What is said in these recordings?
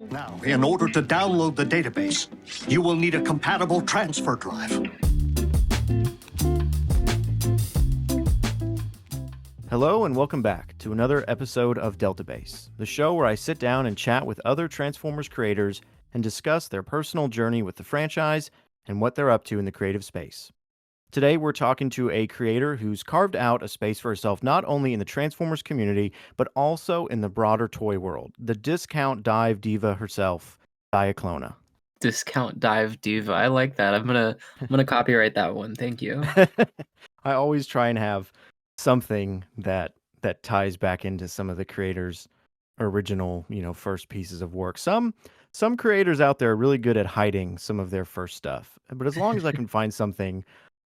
Now, in order to download the database, you will need a compatible transfer drive. Hello and welcome back to another episode of Deltabase, the show where I sit down and chat with other Transformers creators and discuss their personal journey with the franchise and what they're up to in the creative space. Today we're talking to a creator who's carved out a space for herself not only in the Transformers community, but also in the broader toy world, the discount dive diva herself, Diaclona. Discount dive diva. I like that. I'm gonna copyright that one. Thank you. I always try and have something that ties back into some of the creators' original, first pieces of work. Some creators out there are really good at hiding some of their first stuff, but as long as I can find something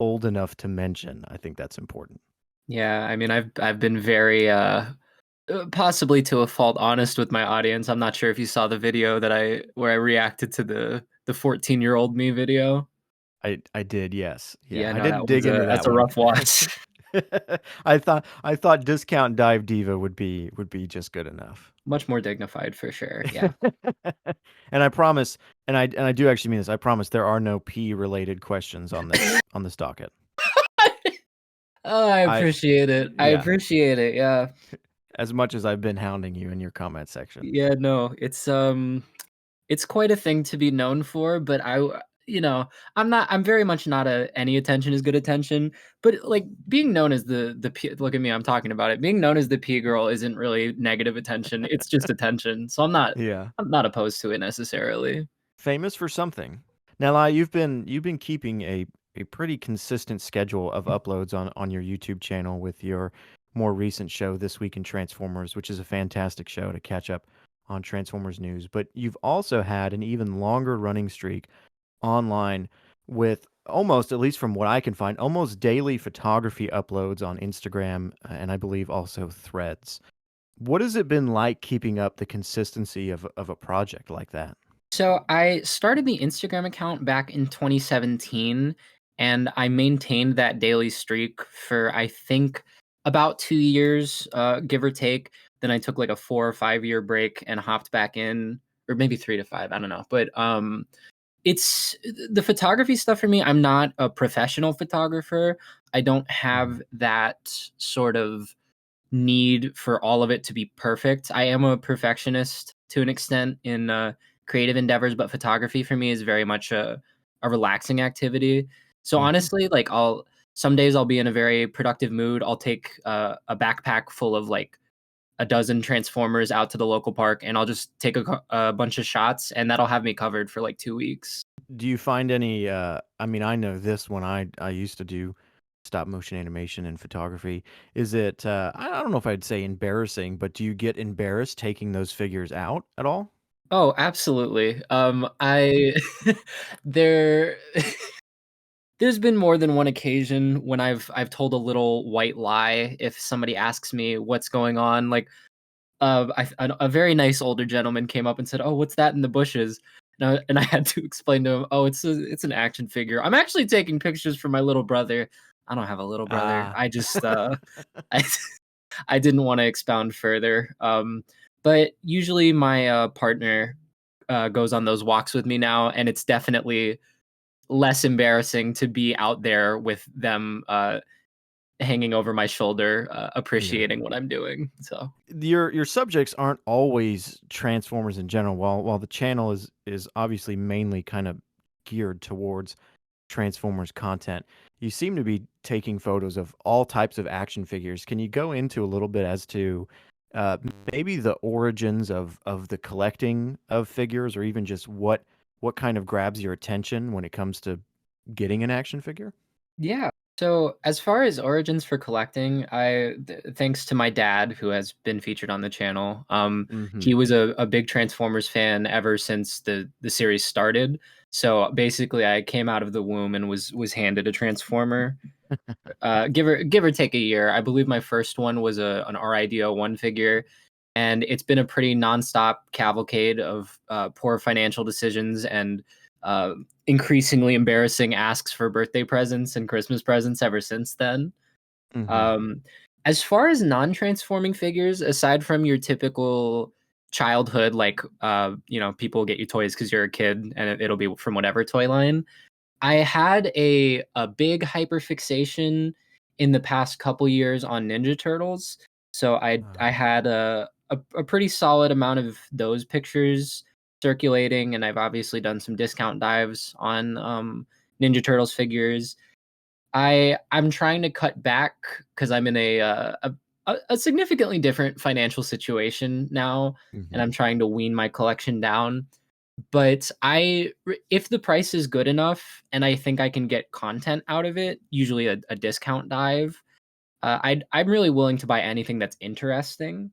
old enough to mention, I think that's important. Yeah, I mean, I've been very possibly to a fault honest with my audience. I'm not sure if you saw the video where I reacted to the 14-year-old me video. I did, yes. Yeah, I no, didn't dig into that that's a one. rough watch. I thought discount dive diva would be just good enough. Much more dignified for sure. Yeah. And I promise, and I do actually mean this. I promise there are no P related questions on this docket. Oh, I appreciate it. I yeah. appreciate it. Yeah. As much as I've been hounding you in your comment section. Yeah, no, it's quite a thing to be known for, but I'm very much not any attention is good attention, but like being known as the P, look at me, I'm talking about it. Being known as the P girl isn't really negative attention. It's just attention. So I'm not opposed to it necessarily. Famous for something. Now, Lai, you've been keeping a pretty consistent schedule of uploads on your YouTube channel with your more recent show, This Week in Transformers, which is a fantastic show to catch up on Transformers news. But you've also had an even longer running streak online with almost, at least from what I can find, almost daily photography uploads on Instagram and I believe also Threads. What has it been like keeping up the consistency of a project like that? So I started the Instagram account back in 2017, and I maintained that daily streak for I think about 2 years, give or take. Then I took like a 4 or 5 year break and hopped back in, or maybe 3 to 5. I don't know, but it's the photography stuff for me. I'm not a professional photographer. I don't have that sort of need for all of it to be perfect. I am a perfectionist to an extent in creative endeavors, but photography for me is very much a relaxing activity. So honestly, like some days I'll be in a very productive mood. I'll take a backpack full of like a dozen Transformers out to the local park, and I'll just take a bunch of shots, and that'll have me covered for like 2 weeks. Do you find any, I mean, I know this when I used to do stop motion animation and photography. Is it, I don't know if I'd say embarrassing, but do you get embarrassed taking those figures out at all? Oh, absolutely. I there there's been more than one occasion when I've told a little white lie if somebody asks me what's going on. Like, a very nice older gentleman came up and said, "Oh, what's that in the bushes?" And I had to explain to him, "Oh, it's an action figure. I'm actually taking pictures for my little brother." I don't have a little brother. I just I didn't want to expound further. But usually my partner goes on those walks with me now, and it's definitely less embarrassing to be out there with them hanging over my shoulder, appreciating what I'm doing. So Your subjects aren't always Transformers in general. While the channel is obviously mainly kind of geared towards Transformers content, you seem to be taking photos of all types of action figures. Can you go into a little bit as to maybe the origins of the collecting of figures, or even just what kind of grabs your attention when it comes to getting an action figure? yeah. So as far as origins for collecting, thanks to my dad who has been featured on the channel. He was a big Transformers fan ever since the series started. So basically, I came out of the womb and was handed a Transformer. Give or take a year. I believe my first one was an RIDO1 figure, and it's been a pretty nonstop cavalcade of poor financial decisions and increasingly embarrassing asks for birthday presents and Christmas presents ever since then. As far as non-transforming figures, aside from your typical childhood, like people get you toys because you're a kid, and it'll be from whatever toy line. I had a big hyperfixation in the past couple years on Ninja Turtles. So I Uh, had a pretty solid amount of those pictures circulating, and I've obviously done some discount dives on Ninja Turtles figures. I'm trying to cut back because I'm in a significantly different financial situation now, and mhm. I'm trying to wean my collection down. But if the price is good enough and I think I can get content out of it, usually a discount dive, I'm really willing to buy anything that's interesting.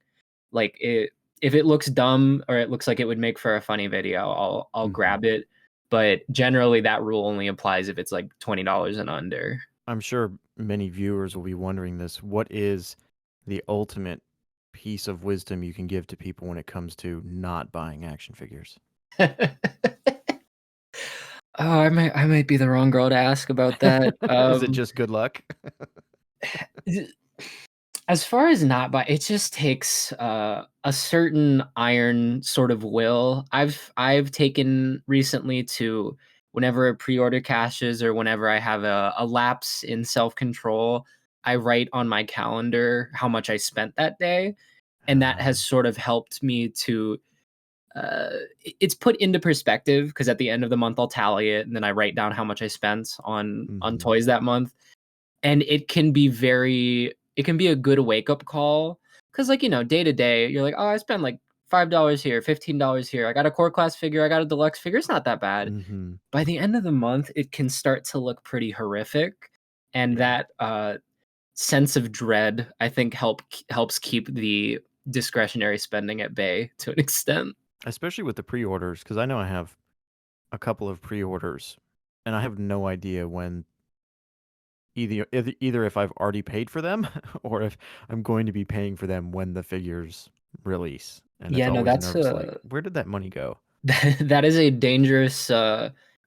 Like if it looks dumb or it looks like it would make for a funny video, I'll Mhm. grab it. But generally, that rule only applies if it's like $20 and under. I'm sure many viewers will be wondering this. What is the ultimate piece of wisdom you can give to people when it comes to not buying action figures? Oh, I might be the wrong girl to ask about that. Is it just good luck? As far as not buy, it just takes a certain iron sort of will. I've taken recently to whenever a pre-order caches or whenever I have a lapse in self-control, I write on my calendar how much I spent that day, and that has Um, sort of helped me to uh, it's put into perspective because at the end of the month I'll tally it and then I write down how much I spent on mhm. toys that month, and it can be a good wake up call because like day to day you're like, oh, I spent like $5 here, $15 here, I got a core class figure, I got a deluxe figure, it's not that bad. Mhm. By the end of the month it can start to look pretty horrific, and Yeah. that sense of dread I think helps keep the discretionary spending at bay to an extent. Especially with the pre-orders, because I know I have a couple of pre-orders, and I have no idea when either if I've already paid for them or if I'm going to be paying for them when the figures release. And it's Yeah, no, always that's nervous, like, where did that money go? that is a dangerous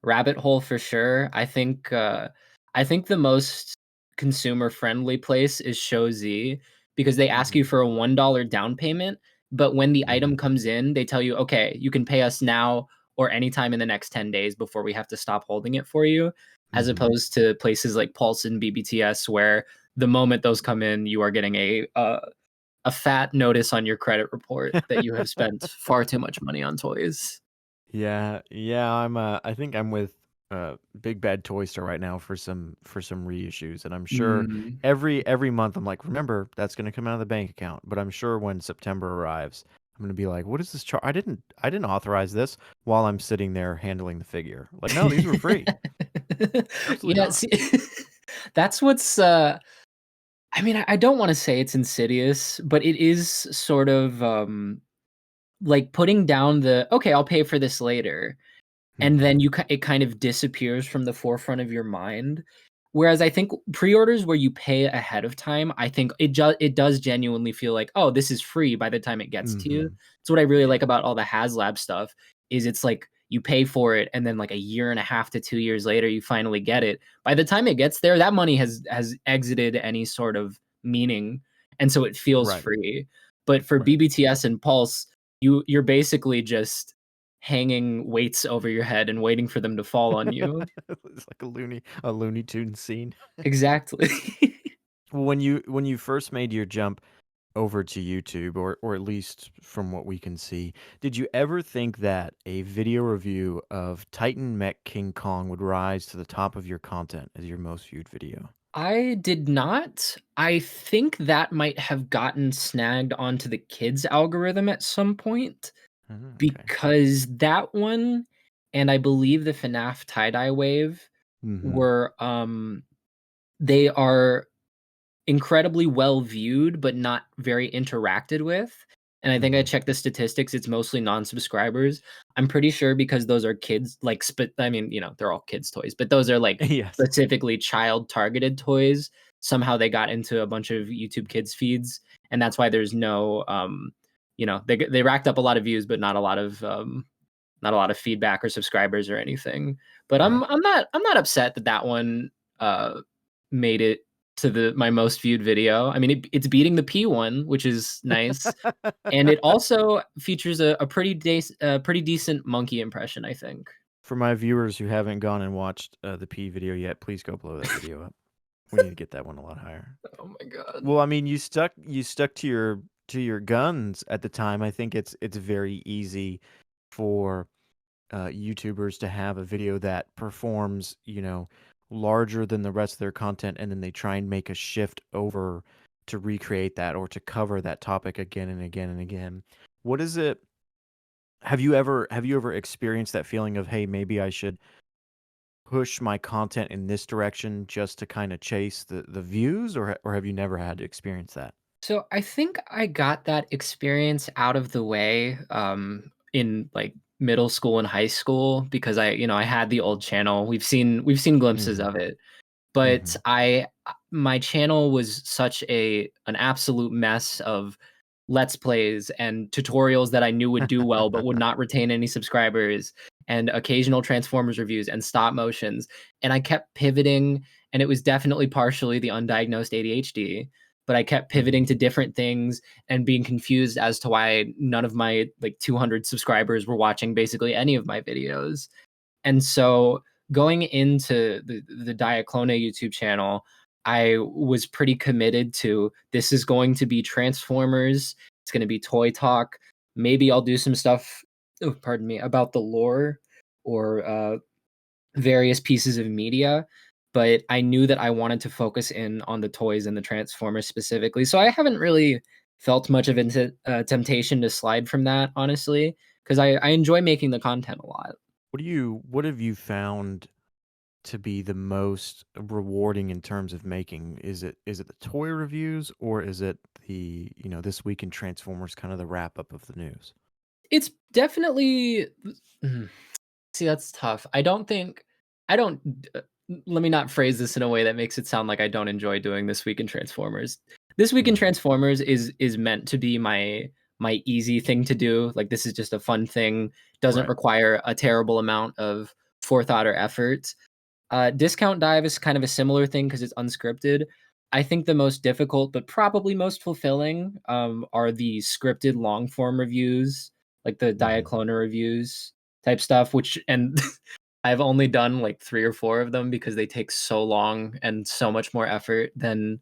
rabbit hole for sure. I think the most consumer friendly place is Show Z because they ask Mhm. you for a $1 down payment, but when the item Mhm. comes in, they tell you, okay, you can pay us now or anytime in the next 10 days before we have to stop holding it for you, as Mhm. opposed to places like Pulse and BBTS where the moment those come in, you are getting a fat notice on your credit report that you have spent far too much money on toys. Yeah, yeah, I think I'm with Big Bad Toy Store right now for some reissues, and I'm sure Mm. every month I'm like, remember that's going to come out of the bank account. But I'm sure when September arrives, I'm going to be like, what is this charge? I didn't authorize this while I'm sitting there handling the figure. Like, no, these were free. Absolutely Yeah, not. see, that's what's I mean, I don't wanna say it's insidious, but it is sort of, like putting down the, "Okay, I'll pay for this later." And then Mhm. it kind of disappears from the forefront of your mind. Whereas I think pre-orders where you pay ahead of time, I think it does genuinely feel like, "Oh, this is free," by the time it gets to you. Mhm. It's what I really like Yeah. about all the HasLab stuff, is it's like you pay for it and then like a year and a half to 2 years later you finally get it. By the time it gets there, that money has exited any sort of meaning, and so it feels Right. free. But for Right. BBTS and Pulse, you're basically just hanging weights over your head and waiting for them to fall on you. It's like a Looney Tunes scene. Exactly. When you first made your jump over to YouTube, or at least from what we can see, did you ever think that a video review of Titan Mech King Kong would rise to the top of your content as your most viewed video? I did not. I think that might have gotten snagged onto the kids algorithm at some point Okay. because that one and I believe the FNAF tie-dye wave Mhm. were they are incredibly well viewed, but not very interacted with. And I think I Mhm. checked the statistics, it's mostly non-subscribers. I'm pretty sure because those are kids, like, I mean, they're all kids' toys, but those are, like, Yes. specifically child-targeted toys. Somehow they got into a bunch of YouTube Kids feeds, and that's why there's no, they racked up a lot of views, but not a lot of feedback or subscribers or anything. But Right. I'm not upset that that one, uh, made it to my most viewed video. I mean, it's beating the P one, which is nice, and it also features a pretty decent monkey impression, I think. For my viewers who haven't gone and watched the P video yet, please go blow that video up. We need to get that one a lot higher. Oh my god. Well, I mean, you stuck to your guns at the time. I think it's very easy for YouTubers to have a video that performs, larger than the rest of their content, and then they try and make a shift over to recreate that or to cover that topic again and again and again. What is it? Have you ever experienced that feeling of, hey, maybe I should push my content in this direction just to kind of chase the views, or have you never had to experience that? So I think I got that experience out of the way in like middle school and high school because I had the old channel. We've seen glimpses Mhm. of it, but Mhm. my channel was such an absolute mess of let's plays and tutorials that I knew would do well but would not retain any subscribers, and occasional Transformers reviews and stop motions, and I kept pivoting, and it was definitely partially the undiagnosed ADHD, but I kept pivoting to different things and being confused as to why none of my like 200 subscribers were watching basically any of my videos. And so going into the Diaclona YouTube channel, I was pretty committed to this is going to be Transformers. It's going to be toy talk. Maybe I'll do some stuff, oh, pardon me, about the lore or various pieces of media. But I knew that I wanted to focus in on the toys and the Transformers specifically. So I haven't really felt much of a temptation to slide from that, honestly, because I enjoy making the content a lot. What have you found to be the most rewarding in terms of making? Is it the toy reviews, or is it the, this week in Transformers, kind of the wrap up of the news? It's definitely mm, see, that's tough. I don't let me not phrase this in a way that makes it sound like I don't enjoy doing This Week in Transformers. This Week in Mhm. Transformers is meant to be my easy thing to do. Like this is just a fun thing, doesn't Right. require a terrible amount of forethought or effort. Discount Dive is kind of a similar thing because it's unscripted. I think the most difficult, but probably most fulfilling, are the scripted long form reviews, like the Mhm. Diaclona reviews type stuff. Which and I've only done like 3 or 4 of them because they take so long and so much more effort than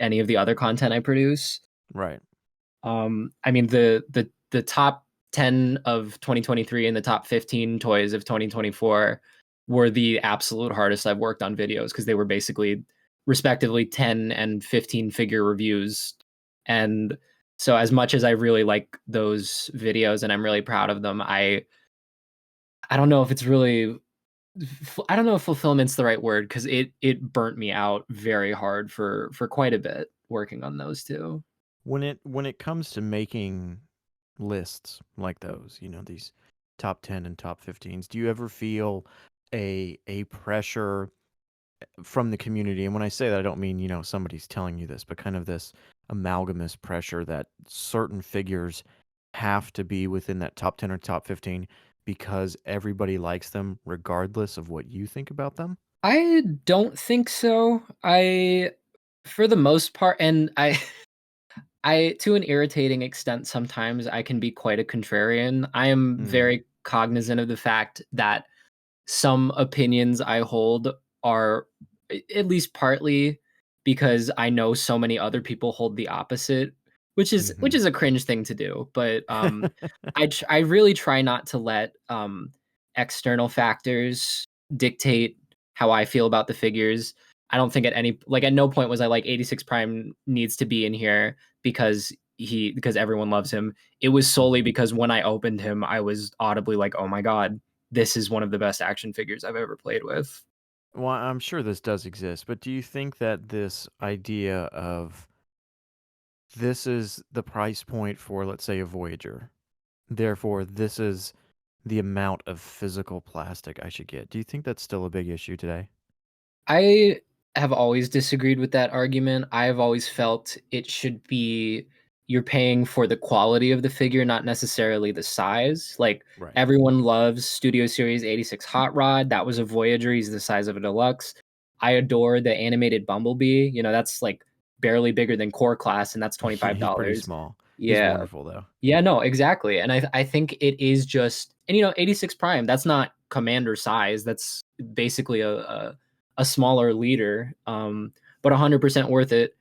any of the other content I produce. Right. I mean the top 10 of 2023 and the top 15 toys of 2024 were the absolute hardest I've worked on videos because they were basically respectively 10 and 15 figure reviews. And so as much as I really like those videos and I'm really proud of them, I don't know if it's really I don't know if fulfillment's the right word because it burnt me out very hard for quite a bit working on those two. When it comes to making lists like those, these top 10 and top 15s, do you ever feel a pressure from the community? And when I say that, I don't mean, somebody's telling you this, but kind of this amalgamous pressure that certain figures have to be within that top 10 or top 15 because everybody likes them regardless of what you think about them? I don't think so. For the most part, and I to an irritating extent, sometimes I can be quite a contrarian. I am Mm, very cognizant of the fact that some opinions I hold are at least partly because I know so many other people hold the opposite, which mhm. is a cringe thing to do. But I really try not to let external factors dictate how I feel about the figures. I don't think at no point was I like 86 Prime needs to be in here because everyone loves him. It was solely Mhm. because when I opened him, I was audibly like, "Oh my god, this is one of the best action figures I've ever played with." Well, I'm sure this does exist, but do you think that this idea of this is the price point for, let's say, a Voyager, therefore this is the amount of physical plastic I should get, do you think that's still a big issue today? I have always disagreed with that argument. I've always felt it should be you're paying for the quality of the figure, not necessarily the size. Like Right. everyone loves Studio Series 86 Hot Rod. That was a Voyager. He's the size of a deluxe. I adore the animated Bumblebee. You know, that's like barely bigger than core class, and that's Yeah, he's pretty $25. small. He's Yeah. wonderful though. Yeah, no, exactly. And I think it is just, and 86 Prime, that's not commander size. That's basically a smaller leader. But 100% worth it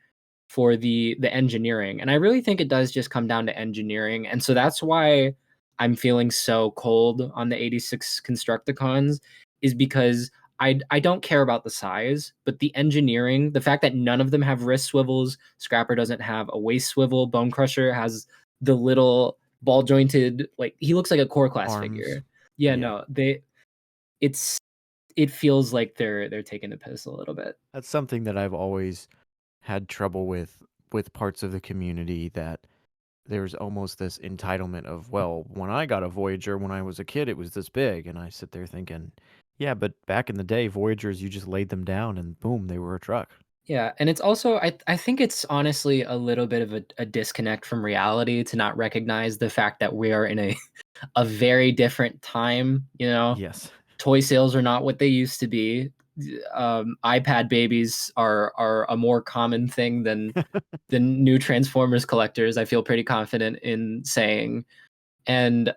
for the engineering. And I really think it does just come down to engineering. And so that's why I'm feeling so cold on the 86 Constructicons, is because I don't care about the size, but the engineering, the fact that none of them have wrist swivels, Scrapper doesn't have a waist swivel, Bone Crusher has the little ball jointed, like he looks like a core class Arms. figure. Yeah, Yeah. no, it's it feels like they're taking the piss a little bit. That's something that I've always had trouble with parts of the community, that there's almost this entitlement of, well, when I got a Voyager when I was a kid, it was this big. And I sit there thinking, yeah, but back in the day, Voyagers, you just laid them down and boom, they were a truck. Yeah, and it's also I think it's honestly a little bit of a disconnect from reality to not recognize the fact that we are in a very different time. You know, Yes. toy sales are not what they used to be. iPad babies are a more common thing than new Transformers collectors. I feel pretty confident in saying, and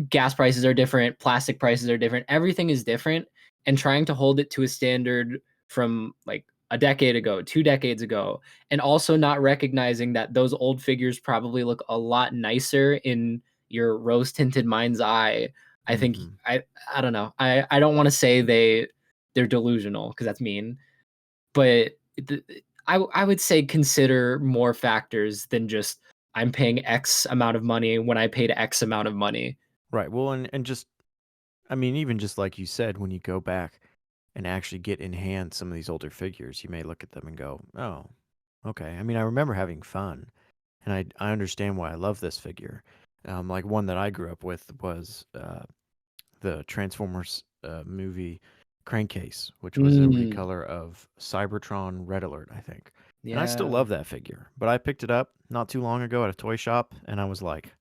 gas prices are different, plastic prices are different, everything is different, and trying to hold it to a standard from like a decade ago, 2 decades ago, and also not recognizing that those old figures probably look a lot nicer in your rose tinted mind's eye. I think Mhm. I don't know. I don't want to say they're delusional because that's mean, but I would say consider more factors than just I'm paying X amount of money when I paid X amount of money. Right. Well, and just, I mean, even just like you said, when you go back and actually get in hand some of these older figures, you may look at them and go, oh, okay. I mean, I remember having fun, and I understand why I love this figure. Like one that I grew up with was the Transformers movie Crankcase, which was a Mm, recolor of Cybertron Red Alert, I think. And I still yeah. love that figure, but I picked it up not too long ago at a toy shop, and I was like,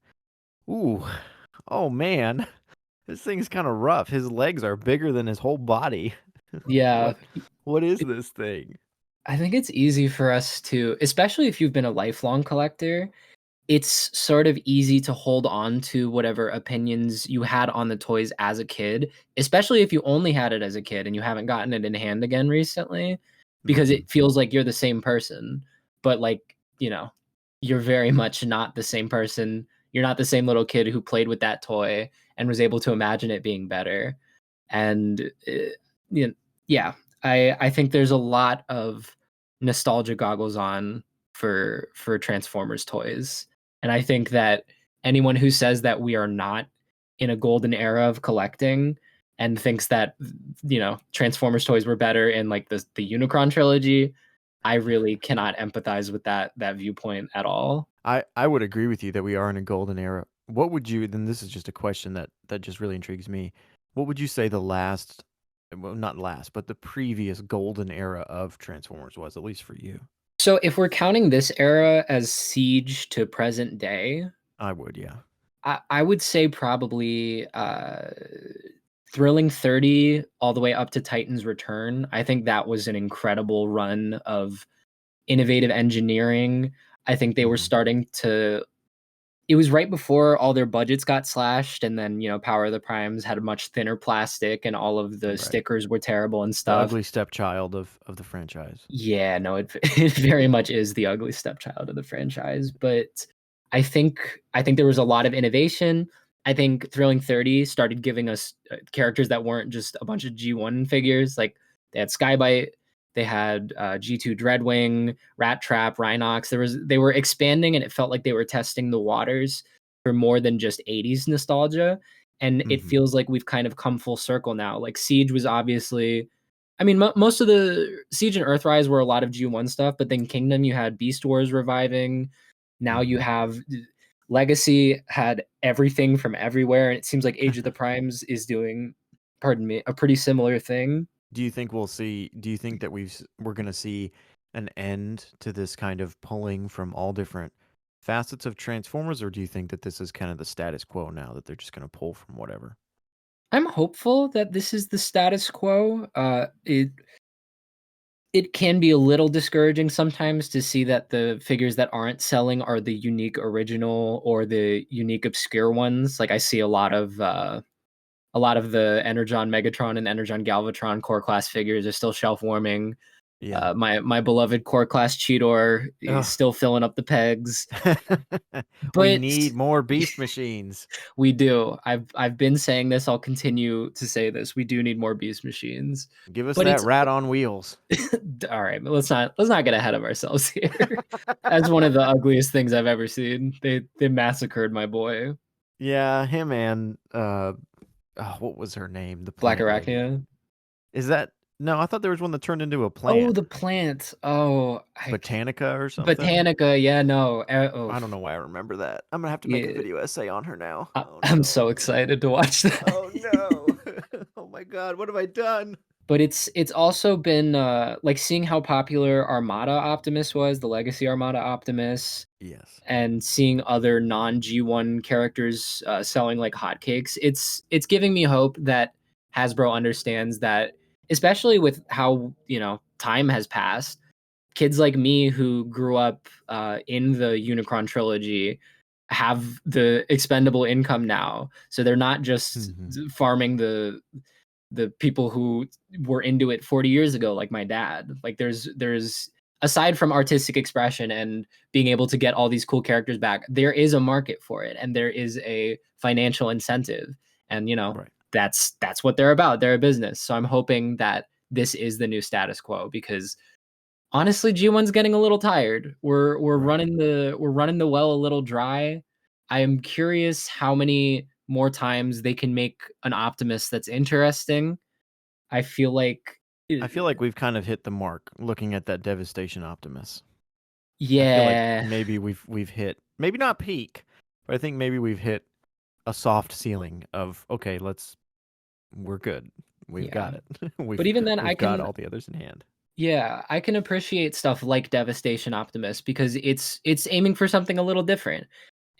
ooh, oh man, this thing's kind of rough. His legs are bigger than his whole body. Yeah. What what is this thing? I think it's easy for us to, especially if you've been a lifelong collector, it's sort of easy to hold on to whatever opinions you had on the toys as a kid, especially if you only had it as a kid and you haven't gotten it in hand again recently, because Mhm. it feels like you're the same person. But like, you're very much not the same person. You're not the same little kid who played with that toy and was able to imagine it being better. And you know, yeah, I think there's a lot of nostalgia goggles on for Transformers toys. And I think that anyone who says that we are not in a golden era of collecting and thinks that Transformers toys were better in like the Unicron trilogy, I really cannot empathize with that viewpoint at all. I would agree with you that we are in a golden era. What would you, then this is just a question that just really intrigues me. What would you say the last, well, not last, but the previous golden era of Transformers was, at least for you? So if we're counting this era as siege to present day, I would, yeah. I would say probably Thrilling 30 all the way up to Titan's Return. I think that was an incredible run of innovative engineering. I think they were Mhm. starting to, it was right before all their budgets got slashed, and then, Power of the Primes had a much thinner plastic and all of the Right. stickers were terrible and The stuff. ugly stepchild of the franchise. Yeah, no, it it very much is the ugly stepchild of the franchise, but I think there was a lot of innovation. I think Thrilling 30 started giving us characters that weren't just a bunch of G1 figures. Like they had Skybite, they had G2 Dreadwing, Rat Trap, Rhinox. They were expanding, and it felt like they were testing the waters for more than just 80s nostalgia. And it Mhm. feels like we've kind of come full circle now. Like Siege was obviously, I mean, most of the Siege and Earthrise were a lot of G1 stuff, but then Kingdom, you had Beast Wars reviving. Now you Mhm. have Legacy had everything from everywhere, and it seems like Age of the Primes is doing, pardon me, a pretty similar thing. Do you think that we're going to see an end to this kind of pulling from all different facets of Transformers, or do you think that this is kind of the status quo now, that they're just going to pull from whatever? I'm hopeful that this is the status quo. It can be a little discouraging sometimes to see that the figures that aren't selling are the unique original or the unique obscure ones. Like I see a lot of the Energon Megatron and Energon Galvatron core class figures are still shelf warming. Yeah. My beloved core class Cheetor is Ugh. still filling up the pegs. We But need more beast machines. we do. I've been saying this. I'll continue to say this. We do need more beast machines. Give us But that it's rat on wheels. all right. But let's not get ahead of ourselves here. That's one of the ugliest things I've ever seen. They massacred my boy, Yeah, him and what was her name? The Black plant lady. Arachnia. Is that no? I thought there was one that turned into a Oh, plant, the plant. Oh, Botanica or something. Botanica. Yeah, no. I don't know why I remember that. I'm gonna have to make a Yeah, video essay on her now. Oh I'm so no. excited to watch that. Oh no. Oh my god, what have I done? But it's also been like seeing how popular Armada Optimus was, the Legacy Armada Optimus, Yes. and seeing other non G1 characters selling like hotcakes. It's giving me hope that Hasbro understands that, especially with how time has passed. Kids like me who grew up in the Unicron trilogy have the expendable income now, so they're not just Mhm. farming the people who were into it 40 years ago like my dad. Like there's aside from artistic expression and being able to get all these cool characters back, there is a market for it and there is a financial incentive. And Right. that's what they're about. They're a business. So I'm hoping that this is the new status quo because honestly G1's getting a little tired. We're Right. running the well a little dry. I am curious how many more times they can make an Optimus that's interesting. I feel like I feel like we've kind of hit the mark looking at that Devastation Optimus. I feel like yeah. maybe we've hit maybe not peak, but I think maybe we've hit a soft ceiling of okay, we're good. We've Yeah. got it. But even then we've got all the others in hand. I can appreciate stuff like Devastation Optimus because it's aiming for something a little different.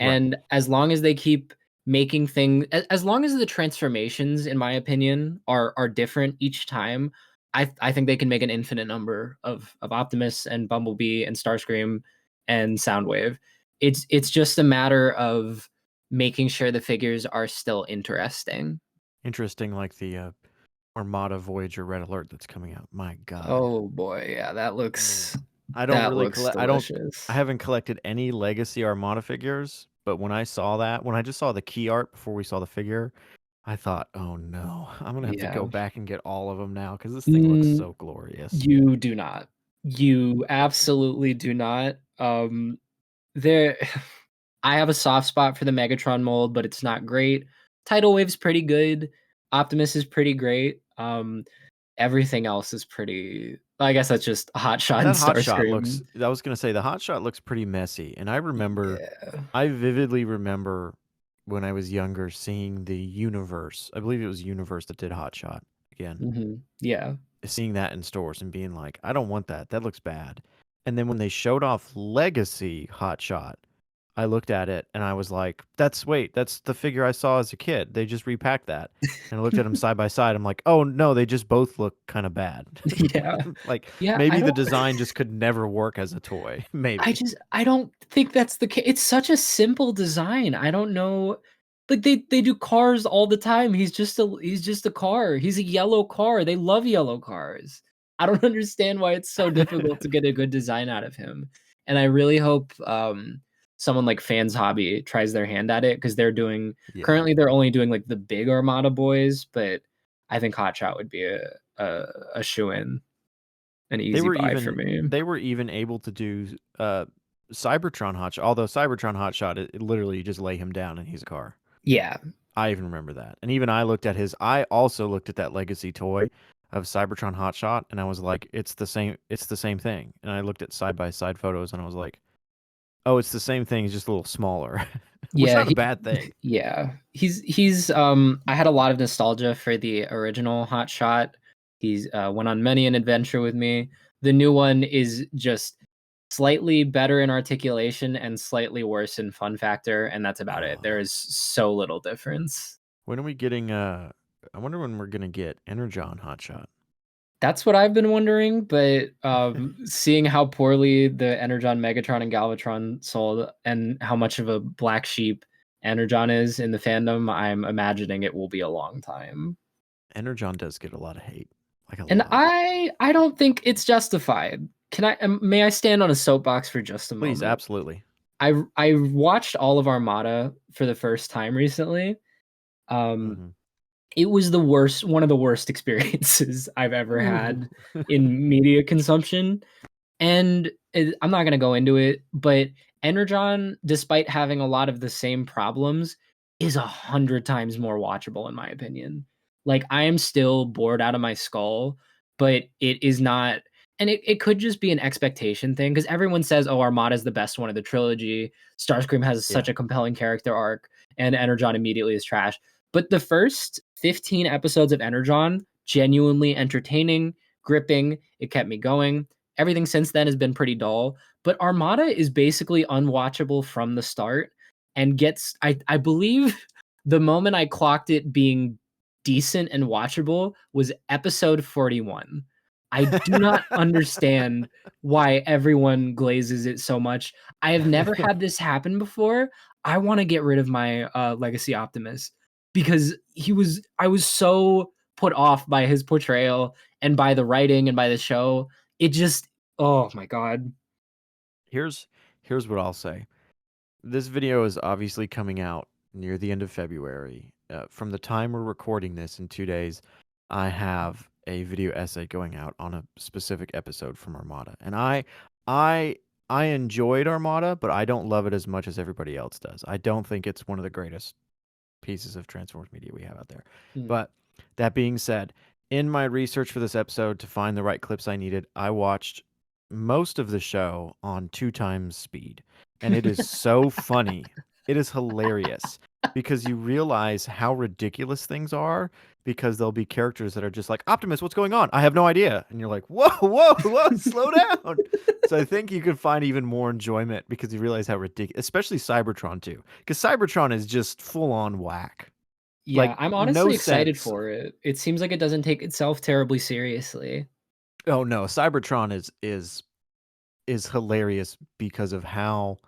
Right. And as long as they keep making things as long as the transformations in my opinion are different each time, I think they can make an infinite number of Optimus and Bumblebee and Starscream and Soundwave. It's just a matter of making sure the figures are still interesting. Interesting like the Armada Voyager Red Alert that's coming out. My god. Oh boy, yeah, Man. I don't that really looks collect I delicious. haven't collected any Legacy Armada figures, but when I saw that, when I just saw the key art before we saw the figure, I thought, "Oh no, I'm gonna have to go Yeah. back and get all of them now because this thing looks Mm, so glorious." you do not. You absolutely do not. There I have a soft spot for the Megatron mold, but it's not great. Tidal Wave's pretty good. Optimus is pretty great. Everything else is pretty I guess that's just Hotshot and That hot shot looks Starscream. I was gonna say the hot shot looks pretty messy, and Yeah. I vividly remember when I was younger seeing the Universe. I believe it was Universe that did hot shot again. Yeah. Seeing that in stores and being like, "I don't want that. That looks bad." And then when they showed off Legacy Hot Shot, I looked at it and I was like, that's the figure I saw as a kid. They just repacked that." And I looked at them side by side. I'm like, "Oh no, they just both look kind of bad." Yeah. Like Yeah, I maybe the don't design just could never work as a toy. Maybe. I don't think that's the case. It's such a simple design. I don't know. Like they do cars all the time. He's just a car. He's a yellow car. They love yellow cars. I don't understand why it's so difficult to get a good design out of him. And I really hope someone like Fans Hobby tries their hand at it because Yeah. currently they're only doing like the big Armada boys, but I think Hotshot would be a, a shoe in, an They easy were buy for even me. they were even able to do Cybertron Hotshot. Although Cybertron Hotshot, it literally you just lay him down and he's a car. Yeah. I even remember that. And even I looked at I also looked at that Legacy toy of Cybertron Hotshot and I was like, it's the same thing. And I looked at side by side photos and I was like, oh, it's the same thing, it's just a little smaller. Which is Yeah, not a bad thing. yeah. He's I had a lot of nostalgia for the original Hot Shot. He's went on many an adventure with me. The new one is just slightly better in articulation and slightly worse in fun factor, and that's about it. There Uh, is so little difference. when are we getting I wonder when we're gonna get Energon Hotshot. That's what I've been wondering, but seeing how poorly the Energon, Megatron, and Galvatron sold, and how much of a black sheep Energon is in the fandom, I'm imagining it will be a long time. Energon does get a lot of hate, like a And lot. I don't think it's justified. Can I may I stand on a soapbox for just a Please, moment? absolutely. I watched all of Armada for the first time recently. Mhm. It was one of the worst experiences I've ever Ooh. had in media consumption. And I'm not going to go into it, but Energon, despite having a lot of the same problems, is 100 times more watchable, in my opinion. Like, I am still bored out of my skull, but it is not. And it could just be an expectation thing because everyone says, oh, Armada is the best one of the trilogy. Starscream has Yeah. such a compelling character arc, and Energon immediately is trash. But the first 15 episodes of Energon, genuinely entertaining, gripping. It kept me going. Everything since then has been pretty dull, but Armada is basically unwatchable from the start and gets I believe the moment I clocked it being decent and watchable was episode 41. I do not understand why everyone glazes it so much. I have never had this happen before. I want to get rid of my Legacy Optimus because I was so put off by his portrayal and by the writing and by the show. It just oh my god. Here's what I'll say. This video is obviously coming out near the end of February. From the time we're recording this in 2 days, I have a video essay going out on a specific episode from Armada, and I I enjoyed Armada, but I don't love it as much as everybody else does. I don't think it's one of the greatest pieces of Transformers media we have out there. Mm. But that being said, in my research for this episode to find the right clips I needed, I watched most of the show on 2 times speed. And it is so funny. It is hilarious because you realize how ridiculous things are because there'll be characters that are just like, Optimus, what's going on? I have no idea. And you're like, whoa, whoa, whoa, slow down. So I think you can find even more enjoyment because you realize how ridiculous, especially Cybertron too, because Cybertron is just full on whack. Yeah, Like I'm no honestly excited sense. for it. It seems like it doesn't take itself terribly seriously. Oh no, Cybertron is hilarious because of how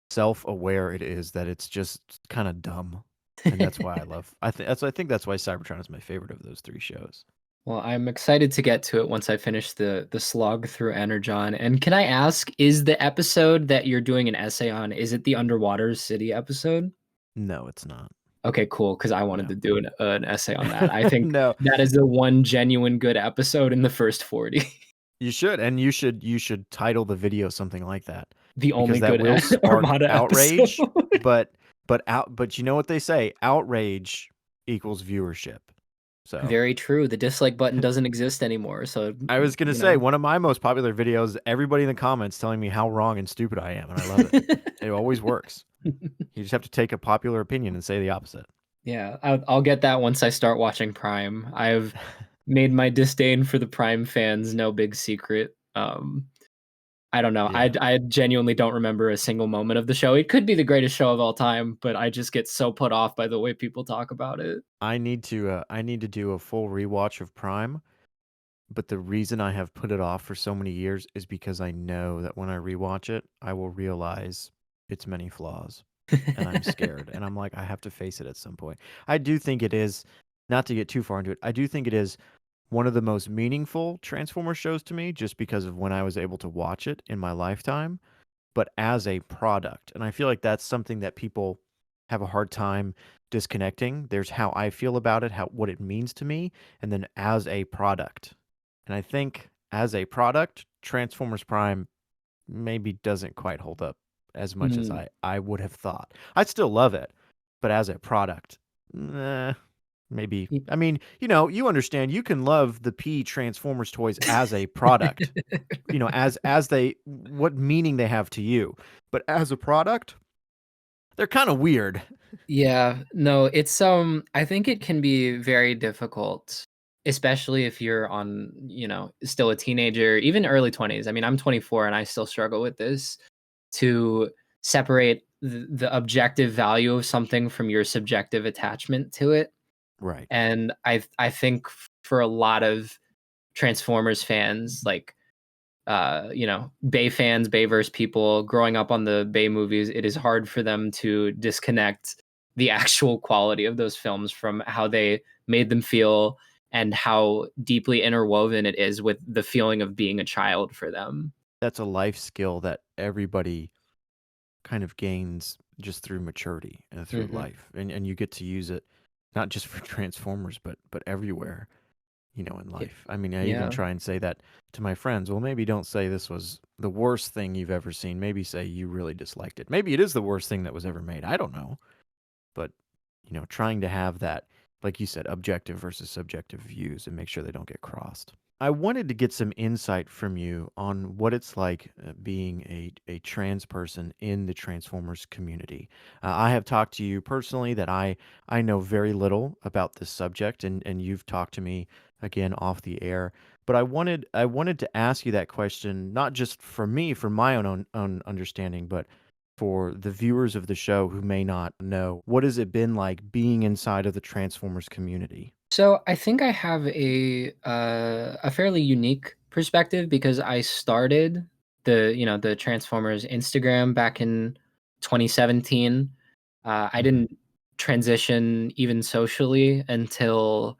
self-aware it is that it's just kind of dumb. And that's why I love I think that's why Cybertron is my favorite of those 3 shows. Well, I'm excited to get to it once I finish the slog through Energon. And can I ask, is the episode that you're doing an essay on, is it the Underwater City episode? No, it's not. Okay, cool. Because I wanted No. to do an essay on that. I think No. that is the one genuine good episode in the first 40. You should, and you should title the video something like that The because only that good will spark Armada outrage. episode. But you know what they say, outrage equals viewership. So Very true. The dislike button doesn't exist anymore. So, I was gonna say one of my most popular videos, everybody in the comments telling me how wrong and stupid I am, and I love it. It always works. You just have to take a popular opinion and say the opposite. Yeah, I'll get that once I start watching Prime. I've made my disdain for the Prime fans no big secret. I don't know. Yeah. I genuinely don't remember a single moment of the show. It could be the greatest show of all time, but I just get so put off by the way people talk about it. I need to do a full rewatch of Prime, but the reason I have put it off for so many years is because I know that when I rewatch it, I will realize its many flaws. And I'm scared. And I'm like, I have to face it at some point. I do think it is, not to get too far into it, I do think it is one of the most meaningful Transformer shows to me just because of when I was able to watch it in my lifetime, but as a product. And I feel like that's something that people have a hard time disconnecting. There's how I feel about it, how what it means to me, and then as a product. And I think as a product, Transformers Prime maybe doesn't quite hold up as much as Mm. I would have thought. I still love it, but as a product, maybe. I mean, you understand. You can love the P Transformers toys as a product. As they what meaning they have to you, but as a product, they're kind of weird. Yeah, no, it's I think it can be very difficult, especially if you're on, still a teenager, even early 20s. I mean, I'm 24 and I still struggle with this to separate the objective value of something from your subjective attachment to it. Right. And I think for a lot of Transformers fans, like Bay fans, Bayverse people growing up on the Bay movies, it is hard for them to disconnect the actual quality of those films from how they made them feel and how deeply interwoven it is with the feeling of being a child for them. That's a life skill that everybody kind of gains just through maturity and through Hmm. life. And you get to use it not just for Transformers, but everywhere, in life. I mean, I even Yeah. try and say that to my friends. Well, maybe don't say this was the worst thing you've ever seen. Maybe say you really disliked it. Maybe it is the worst thing that was ever made. I don't know. But, trying to have that, like you said, objective versus subjective views and make sure they don't get crossed. I wanted to get some insight from you on what it's like being a trans person in the Transformers community. I have talked to you personally that I know very little about this subject, and you've talked to me again off the air. But I wanted to ask you that question, not just for me, for my own understanding, but for the viewers of the show who may not know. What has it been like being inside of the Transformers community? So I think I have a fairly unique perspective because I started the Transformers Instagram back in 2017. I Mhm. didn't transition even socially until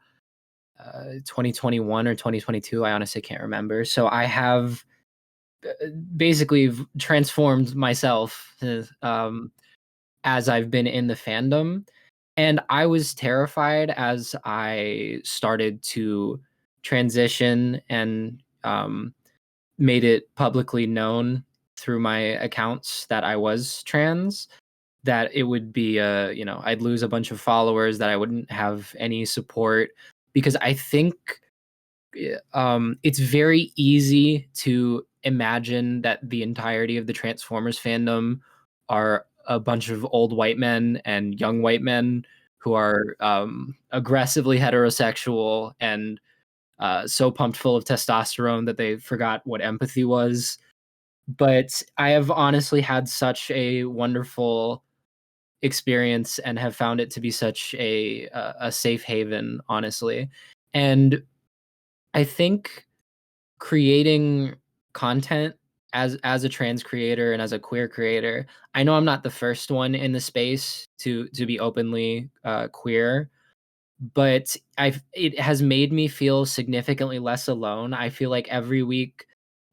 2021 or 2022. I honestly can't remember. So I have basically transformed myself as I've been in the fandom. And I was terrified as I started to transition and made it publicly known through my accounts that I was trans, that it would be, I'd lose a bunch of followers, that I wouldn't have any support. Because I think it's very easy to imagine that the entirety of the Transformers fandom are a bunch of old white men and young white men who are aggressively heterosexual and so pumped full of testosterone that they forgot what empathy was. But I have honestly had such a wonderful experience and have found it to be such a safe haven, honestly. And I think creating content as a trans creator and as a queer creator, I know I'm not the first one in the space to be openly queer, but it has made me feel significantly less alone. I feel like every week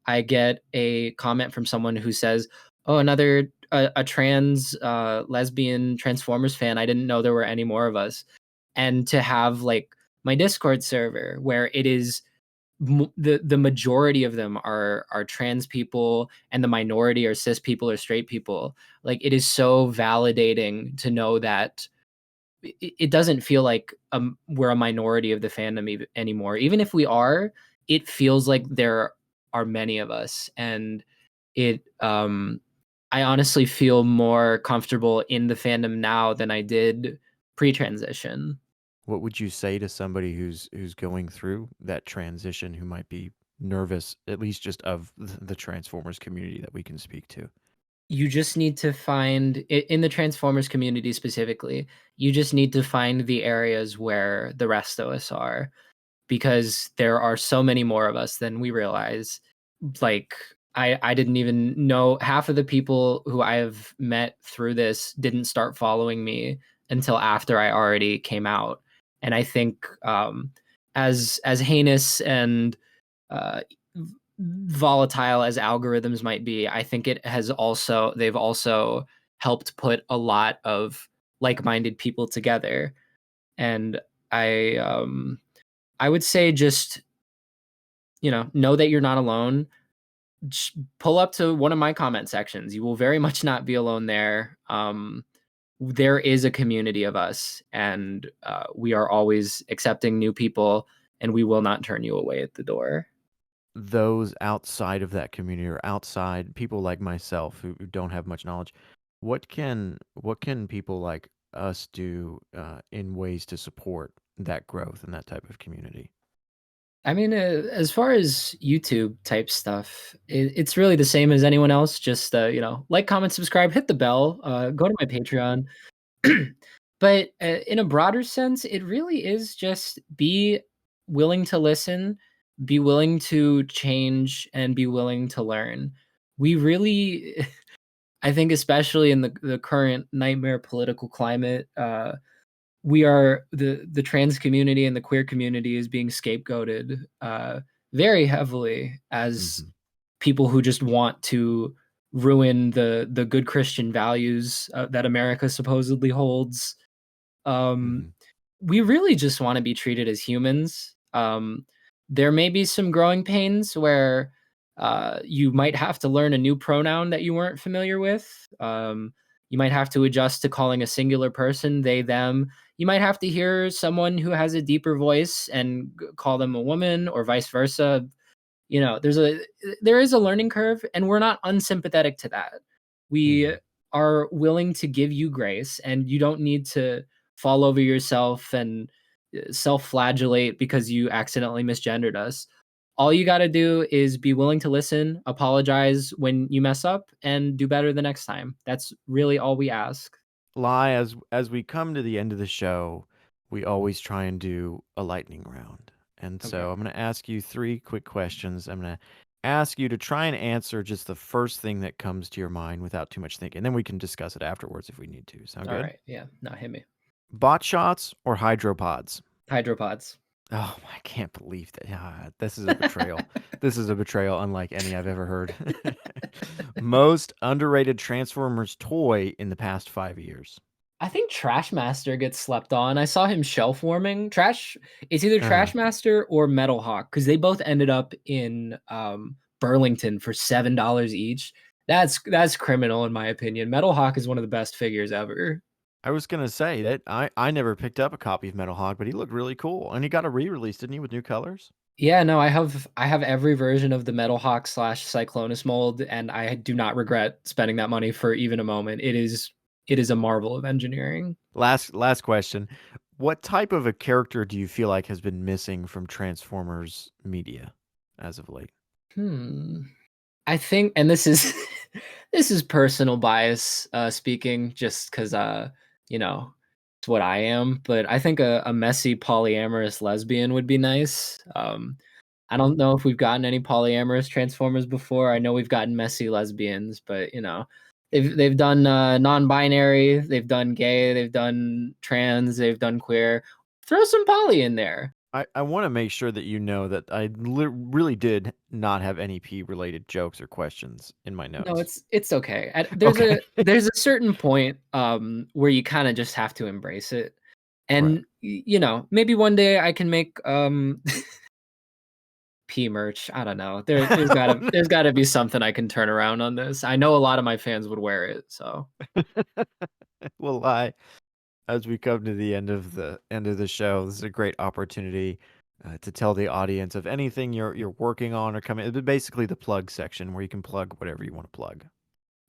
I get a comment from someone who says, "Oh, another a trans lesbian Transformers fan. I didn't know there were any more of us." And to have like my Discord server where it is the majority of them are trans people and the minority are cis people or straight people. Like it is so validating to know that it doesn't feel like we're a minority of the fandom anymore. Even if we are, it feels like there are many of us, and it I honestly feel more comfortable in the fandom now than I did pre-transition. What would you say to somebody who's going through that transition, who might be nervous, at least just of the Transformers community that we can speak to? You just need to find in the Transformers community specifically, you just need to find the areas where the rest of us are, because there are so many more of us than we realize. Like I didn't even know half of the people who I have met through this didn't start following me until after I already came out. And I think as heinous and uh, volatile as algorithms might be, I think they've also helped put a lot of like-minded people together. And I would say just, know that you're not alone. Just pull up to one of my comment sections. You will very much not be alone there. There is a community of us, and we are always accepting new people, and we will not turn you away at the door. Those outside of that community, or outside people like myself who don't have much knowledge, what can people like us do in ways to support that growth and that type of community? I mean, as far as YouTube type stuff, it's really the same as anyone else. Just like, comment, subscribe, hit the bell, go to my Patreon. But in a broader sense, it really is just be willing to listen, be willing to change, and be willing to learn. We really, I think, especially in the current nightmare political climate, we are the trans community and the queer community is being scapegoated very heavily as Mhm. people who just want to ruin the good Christian values that America supposedly holds. Um, Mhm. we really just want to be treated as humans. There may be some growing pains where you might have to learn a new pronoun that you weren't familiar with. You might have to adjust to calling a singular person they, them. You might have to hear someone who has a deeper voice and call them a woman or vice versa. You know, there is a learning curve, and we're not unsympathetic to that. We Mhm. are willing to give you grace, and you don't need to fall over yourself and self-flagellate because you accidentally misgendered us. All you got to do is be willing to listen, apologize when you mess up, and do better the next time. That's really all we ask. Lie, as we come to the end of the show, we always try and do a lightning round. And Okay. so I'm going to ask you 3 quick questions. I'm going to ask you to try and answer just the first thing that comes to your mind without too much thinking. Then we can discuss it afterwards if we need to. Sound All good? right. Yeah. No, hit me. Bot shots or hydropods? Hydropods. Oh, I can't believe that. This is a betrayal. This is a betrayal unlike any I've ever heard. Most underrated Transformers toy in the past 5 years. I think Trashmaster gets slept on. I saw him shelf warming. It's either Uh, Trashmaster or Metal Hawk because they both ended up in Burlington for $7 each. That's criminal in my opinion. Metal Hawk is one of the best figures ever. I was gonna say that I never picked up a copy of Metal Hog, but he looked really cool, and he got a re-release, didn't he, with new colors? Yeah, no, I have every version of the Metal Hawk slash Cyclonus mold, and I do not regret spending that money for even a moment. It is a marvel of engineering. Last question. What type of a character do you feel like has been missing from Transformers media as of late? Hmm. I think, and this is this is personal bias speaking, just because you know it's what I am. But I think a messy polyamorous lesbian would be nice. I don't know if we've gotten any polyamorous Transformers before. I know we've gotten messy lesbians, but they've done non-binary, they've done gay, they've done trans, they've done queer. Throw some poly in there. I want to make sure that you know that I really did not have any P related jokes or questions in my No, notes. it's okay. There's Okay. a certain point where you kind of just have to embrace it. Right. And maybe one day I can make P merch. I don't know. There's gotta be something I can turn around on this. I know a lot of my fans would wear it, so Well, as we come to the end of the show, this is a great opportunity to tell the audience of anything you're working on or coming. Basically, the plug section where you can plug whatever you want to plug.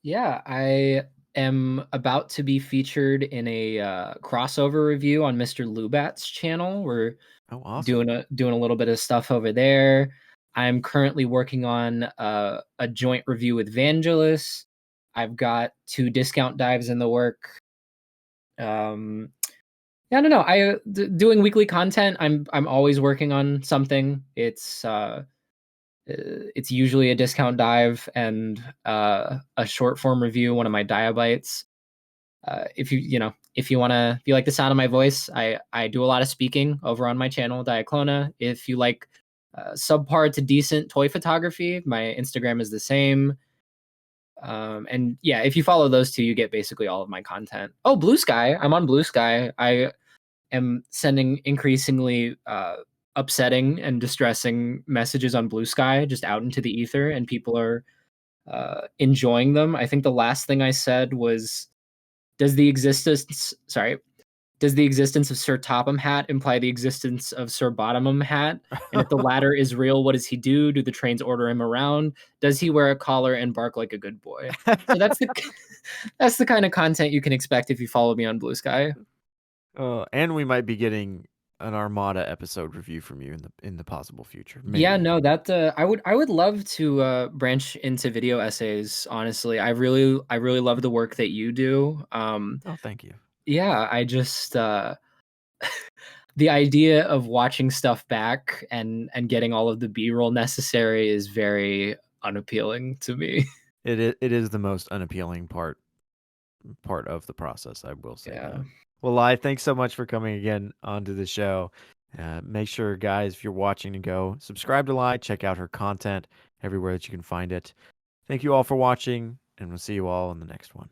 yeah, I am about to be featured in a crossover review on Mr. Lubat's channel. We're Oh, awesome! doing a little bit of stuff over there. I'm currently working on a joint review with Vangelis. I've got 2 discount dives in the work. Um, yeah, I don't know. Doing weekly content. I'm always working on something. It's usually a discount dive and a short form review, one of my diabites. If you like the sound of my voice, I do a lot of speaking over on my channel, Diaclona. If you like subpar to decent toy photography, my Instagram is the same. And yeah, if you follow those 2, you get basically all of my content. Oh, Blue Sky. I'm on Blue Sky. I am sending increasingly upsetting and distressing messages on Blue Sky just out into the ether, and people are enjoying them. I think the last thing I said was, does the existence sorry does the existence of Sir Topham Hat imply the existence of Sir Bottomham Hat? And if the latter is real, what does he do? Do the trains order him around? Does he wear a collar and bark like a good boy? So that's the that's the kind of content you can expect if you follow me on Blue Sky. And we might be getting an Armada episode review from you in the possible future. Yeah, Maybe. no, that I would love to branch into video essays, honestly. I really love the work that you do. Oh, thank you. Yeah, I just the idea of watching stuff back and getting all of the B-roll necessary is very unappealing to me. It is the most unappealing part of the process. I will say Yeah. that. Well, Lai, thanks so much for coming again onto the show. Make sure, guys, if you're watching, to go subscribe to Lai. Check out her content everywhere that you can find it. Thank you all for watching, and we'll see you all in the next one.